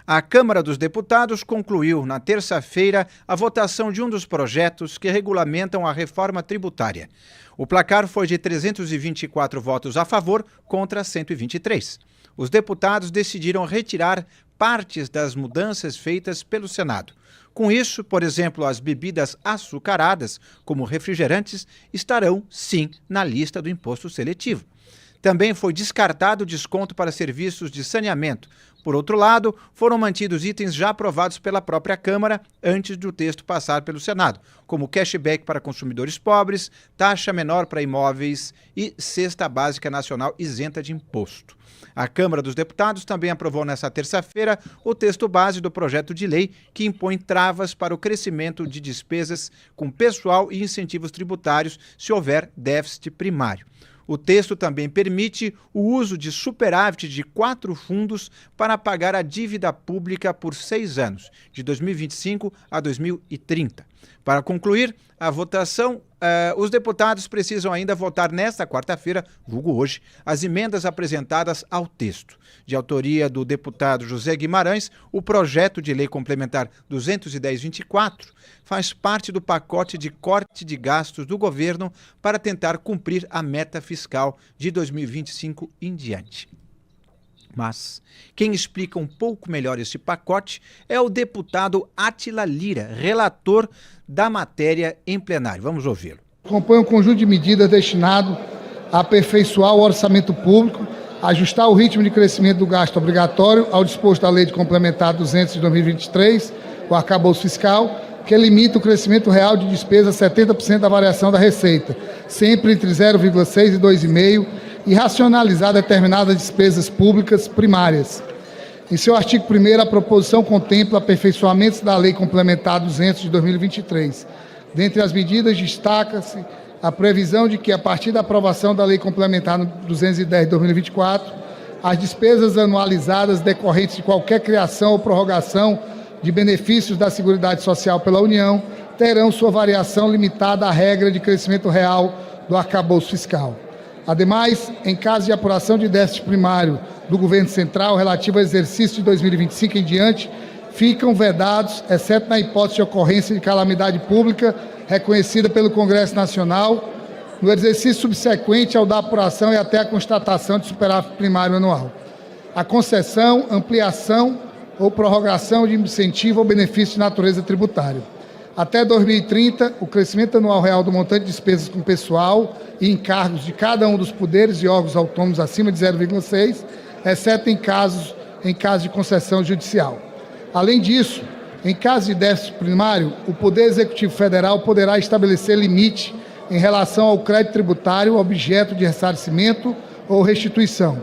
A Câmara dos Deputados concluiu, na terça-feira, a votação de um dos projetos que regulamentam a reforma tributária. O placar foi de 324 votos a favor contra 123. Os deputados decidiram retirar partes das mudanças feitas pelo Senado. Com isso, por exemplo, as bebidas açucaradas, como refrigerantes, estarão, sim, na lista do imposto seletivo. Também foi descartado o desconto para serviços de saneamento. Por outro lado, foram mantidos itens já aprovados pela própria Câmara antes do texto passar pelo Senado, como cashback para consumidores pobres, taxa menor para imóveis e cesta básica nacional isenta de imposto. A Câmara dos Deputados também aprovou nesta terça-feira o texto base do projeto de lei que impõe travas para o crescimento de despesas com pessoal e incentivos tributários se houver déficit primário. O texto também permite o uso de superávit de 4 fundos para pagar a dívida pública por 6 anos, de 2025 a 2030. Para concluir a votação, os deputados precisam ainda votar nesta quarta-feira, vulgo hoje, as emendas apresentadas ao texto. De autoria do deputado José Guimarães, o projeto de lei complementar 210/24 faz parte do pacote de corte de gastos do governo para tentar cumprir a meta fiscal de 2025 em diante. Mas quem explica um pouco melhor esse pacote é o deputado Átila Lira, relator da matéria em plenário. Vamos ouvi-lo. Compõe um conjunto de medidas destinado a aperfeiçoar o orçamento público, ajustar o ritmo de crescimento do gasto obrigatório ao disposto da Lei de Complementar 200 de 2023, o arcabouço fiscal, que limita o crescimento real de despesa a 70% da variação da receita, sempre entre 0,6% e 2,5%, e racionalizar determinadas despesas públicas primárias. Em seu artigo 1º, a proposição contempla aperfeiçoamentos da Lei Complementar 200 de 2023. Dentre as medidas, destaca-se a previsão de que, a partir da aprovação da Lei Complementar 210 de 2024, as despesas anualizadas decorrentes de qualquer criação ou prorrogação de benefícios da Seguridade Social pela União terão sua variação limitada à regra de crescimento real do arcabouço fiscal. Ademais, em caso de apuração de déficit primário do governo central relativo ao exercício de 2025 em diante, ficam vedados, exceto na hipótese de ocorrência de calamidade pública reconhecida pelo Congresso Nacional, no exercício subsequente ao da apuração e até a constatação de superávit primário anual, a concessão, ampliação ou prorrogação de incentivo ou benefício de natureza tributária. Até 2030, o crescimento anual real do montante de despesas com pessoal e encargos de cada um dos poderes e órgãos autônomos acima de 0,6%, exceto em caso de concessão judicial. Além disso, em caso de déficit primário, o Poder Executivo Federal poderá estabelecer limite em relação ao crédito tributário objeto de ressarcimento ou restituição.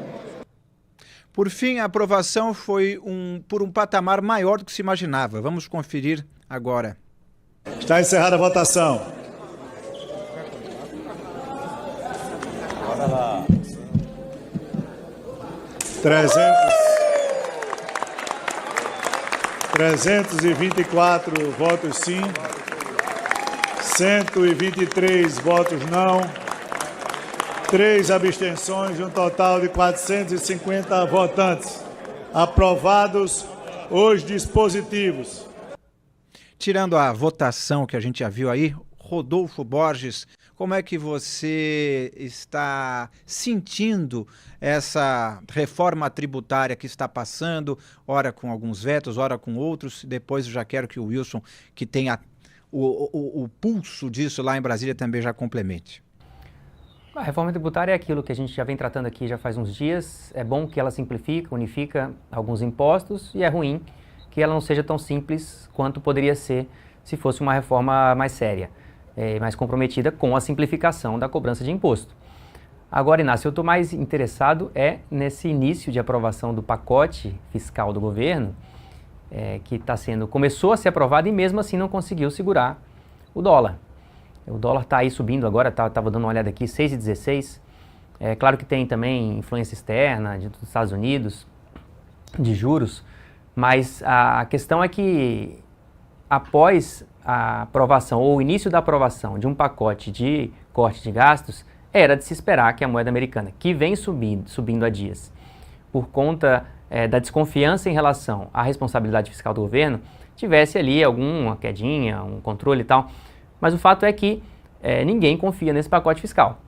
Por fim, a aprovação foi por um patamar maior do que se imaginava. Vamos conferir agora. Está encerrada a votação. Bora lá. 324 votos sim, 123 votos não, 3 abstenções, um total de 450 votantes. Aprovados os dispositivos. Tirando a votação que a gente já viu aí, Rodolfo Borges, como é que você está sentindo essa reforma tributária que está passando, ora com alguns vetos, ora com outros? Depois eu já quero que o Wilson, que tem o pulso disso lá em Brasília, também já complemente. A reforma tributária é aquilo que a gente já vem tratando aqui já faz uns dias. É bom que ela simplifica, unifica alguns impostos, e é ruim que ela não seja tão simples quanto poderia ser se fosse uma reforma mais séria, mais comprometida com a simplificação da cobrança de imposto. Agora, Inácio, eu estou mais interessado nesse início de aprovação do pacote fiscal do governo, que começou a ser aprovado e mesmo assim não conseguiu segurar o dólar. O dólar está aí subindo agora, estava dando uma olhada aqui, 6,16. É claro que tem também influência externa dos Estados Unidos, de juros, mas a questão é que após a aprovação ou o início da aprovação de um pacote de corte de gastos, era de se esperar que a moeda americana, que vem subindo há dias, por conta da desconfiança em relação à responsabilidade fiscal do governo tivesse ali alguma quedinha, um controle e tal. Mas o fato é que ninguém confia nesse pacote fiscal.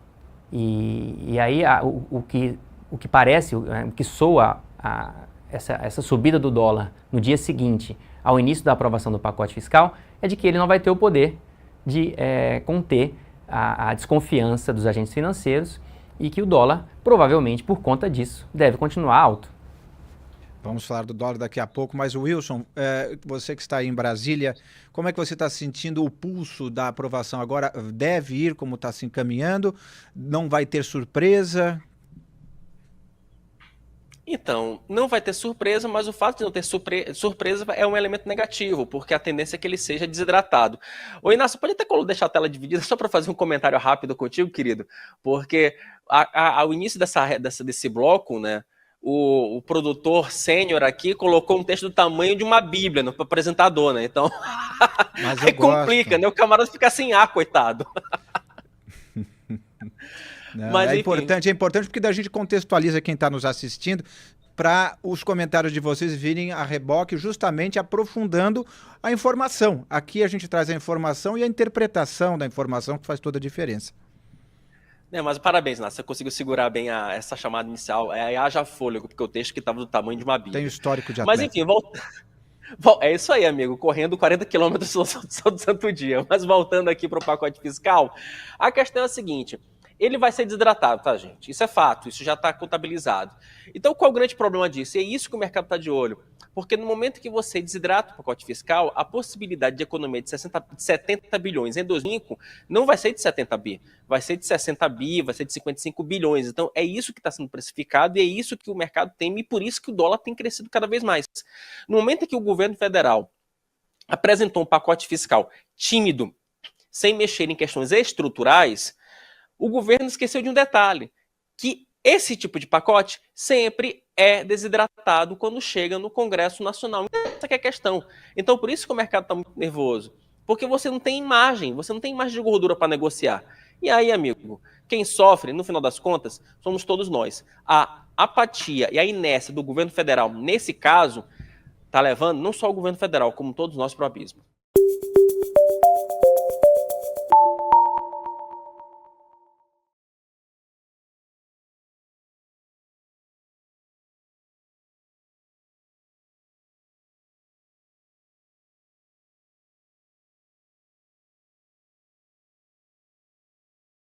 E aí o que parece, o que soa essa subida do dólar no dia seguinte ao início da aprovação do pacote fiscal é de que ele não vai ter o poder de conter a desconfiança dos agentes financeiros e que o dólar, provavelmente por conta disso, deve continuar alto. Vamos falar do dólar daqui a pouco, mas Wilson, você que está aí em Brasília, como é que você está sentindo o pulso da aprovação agora? Deve ir como está se encaminhando? Não vai ter surpresa? Então, não vai ter surpresa, mas o fato de não ter surpresa é um elemento negativo, porque a tendência é que ele seja desidratado. Ô Inácio, pode até deixar a tela dividida só para fazer um comentário rápido contigo, querido? Porque ao início desse bloco, né, o produtor sênior aqui colocou um texto do tamanho de uma bíblia no apresentador, né? Então, aí complica, né? O camarada fica sem ar, coitado. Não, mas, é importante porque daí a gente contextualiza quem está nos assistindo para os comentários de vocês virem a reboque, justamente aprofundando a informação. Aqui a gente traz a informação e a interpretação da informação que faz toda a diferença. Mas parabéns, Nácio, você conseguiu segurar bem essa chamada inicial. Haja fôlego, porque o texto que estava do tamanho de uma bíblia. Tem histórico de atleta. Mas enfim, é isso aí, amigo, correndo 40 quilômetros só do santo dia. Mas voltando aqui para o pacote fiscal, a questão é a seguinte: ele vai ser desidratado, tá, gente? Isso é fato, isso já está contabilizado. Então, qual é o grande problema disso? E é isso que o mercado está de olho. Porque no momento que você desidrata o pacote fiscal, a possibilidade de economia de 70 bilhões em 2005 não vai ser de 70 bi, vai ser de 60 bi, vai ser de 55 bilhões. Então, é isso que está sendo precificado e é isso que o mercado teme e por isso que o dólar tem crescido cada vez mais. No momento em que o governo federal apresentou um pacote fiscal tímido, sem mexer em questões estruturais, o governo esqueceu de um detalhe, que esse tipo de pacote sempre é desidratado quando chega no Congresso Nacional. Essa que é a questão. Então, por isso que o mercado está muito nervoso. Porque você não tem imagem de gordura para negociar. E aí, amigo, quem sofre, no final das contas, somos todos nós. A apatia e a inércia do governo federal, nesse caso, está levando não só o governo federal, como todos nós para o abismo.